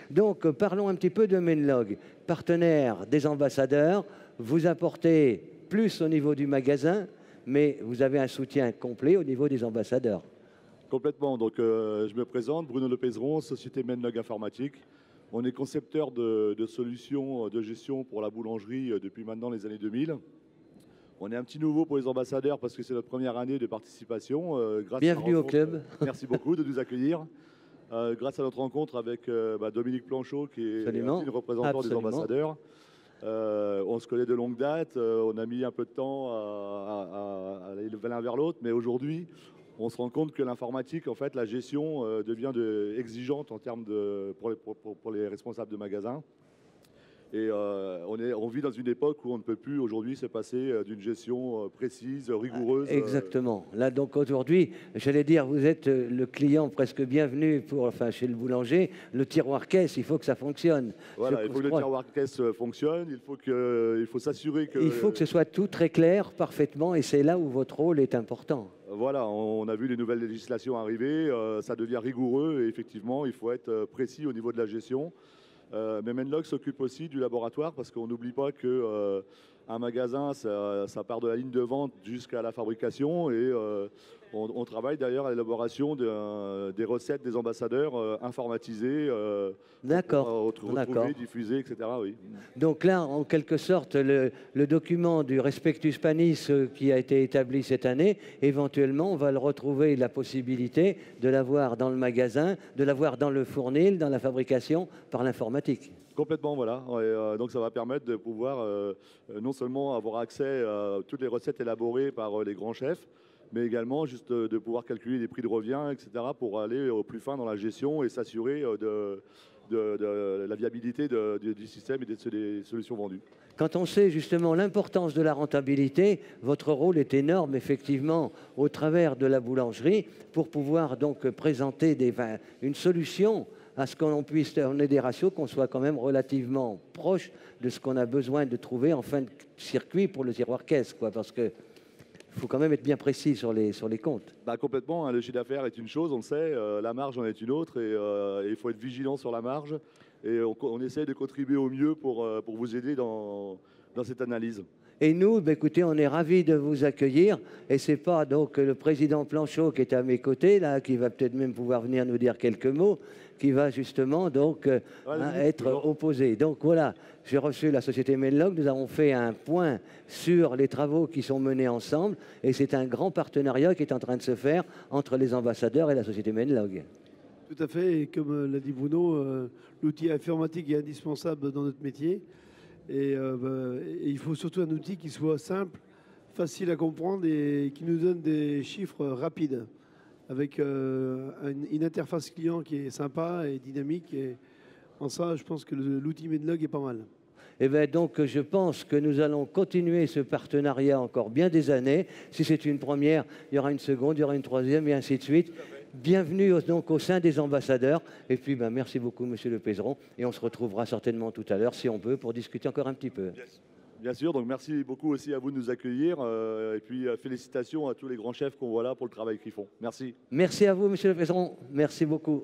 Donc, parlons un petit peu de Menlog. Partenaire des ambassadeurs, vous apportez plus au niveau du magasin, mais vous avez un soutien complet au niveau des ambassadeurs. Complètement. Donc, je me présente, Bruno Lepézeron, société Menlog Informatique. On est concepteur de solutions de gestion pour la boulangerie depuis maintenant les années 2000. On est un petit nouveau pour les ambassadeurs parce que c'est notre première année de participation. Bienvenue au club. Merci beaucoup de nous accueillir. Grâce à notre rencontre avec Dominique Planchot, qui est le représentant des ambassadeurs. On se connaît de longue date. On a mis un peu de temps à aller l'un vers l'autre, mais aujourd'hui, on se rend compte que l'informatique, en fait, la gestion devient exigeante en termes pour les responsables de magasins. Et on vit dans une époque où on ne peut plus aujourd'hui se passer d'une gestion précise, rigoureuse. Exactement. Là, donc aujourd'hui, j'allais dire, vous êtes le client presque bienvenu chez le boulanger. Le tiroir caisse, il faut que ça fonctionne. Voilà, il faut que le tiroir caisse fonctionne. Il faut s'assurer que. Il faut que ce soit tout très clair, parfaitement, et c'est là où votre rôle est important. Voilà, on a vu les nouvelles législations arriver. Ça devient rigoureux et effectivement, il faut être précis au niveau de la gestion. Mais Menlog s'occupe aussi du laboratoire parce qu'on n'oublie pas que un magasin, ça part de la ligne de vente jusqu'à la fabrication et on travaille d'ailleurs à l'élaboration des recettes des ambassadeurs informatisées, retrouvées, diffusées, etc. Oui. Donc là, en quelque sorte, le document du Respectus Panis qui a été établi cette année, éventuellement, on va le retrouver la possibilité de l'avoir dans le magasin, de l'avoir dans le fournil, dans la fabrication, par l'informatique. Complètement, voilà. Et, donc ça va permettre de pouvoir non seulement avoir accès à toutes les recettes élaborées par les grands chefs, mais également juste de pouvoir calculer les prix de revient, etc., pour aller au plus fin dans la gestion et s'assurer de la viabilité du système et des solutions vendues. Quand on sait justement l'importance de la rentabilité, votre rôle est énorme, effectivement, au travers de la boulangerie, pour pouvoir donc présenter une solution à ce qu'on puisse, on ait des ratios, qu'on soit quand même relativement proche de ce qu'on a besoin de trouver en fin de circuit pour le tiroir caisse, quoi, parce que il faut quand même être bien précis sur les comptes. Complètement, hein, le chiffre d'affaires est une chose, on le sait, la marge en est une autre, et il faut être vigilant sur la marge, et on essaye de contribuer au mieux pour vous aider dans cette analyse. Et nous, écoutez, on est ravis de vous accueillir. Et ce n'est pas donc le président Planchot qui est à mes côtés, là, qui va peut-être même pouvoir venir nous dire quelques mots, qui va justement donc être opposé. Donc voilà, j'ai reçu la société Menlog. Nous avons fait un point sur les travaux qui sont menés ensemble. Et c'est un grand partenariat qui est en train de se faire entre les ambassadeurs et la société Menlog. Tout à fait. Et comme l'a dit Bruno, l'outil informatique est indispensable dans notre métier. Et il faut surtout un outil qui soit simple, facile à comprendre et qui nous donne des chiffres rapides, avec une interface client qui est sympa et dynamique. Et en ça, je pense que l'outil Menlog est pas mal. Et bien donc, je pense que nous allons continuer ce partenariat encore bien des années. Si c'est une première, il y aura une seconde, il y aura une troisième, et ainsi de suite. Bienvenue donc au sein des ambassadeurs. Et puis, merci beaucoup, Monsieur Lepézeron. Et on se retrouvera certainement tout à l'heure, si on peut, pour discuter encore un petit peu. Bien sûr, donc merci beaucoup aussi à vous de nous accueillir. Et puis, félicitations à tous les grands chefs qu'on voit là pour le travail qu'ils font. Merci. Merci à vous, Monsieur Lepézeron. Merci beaucoup.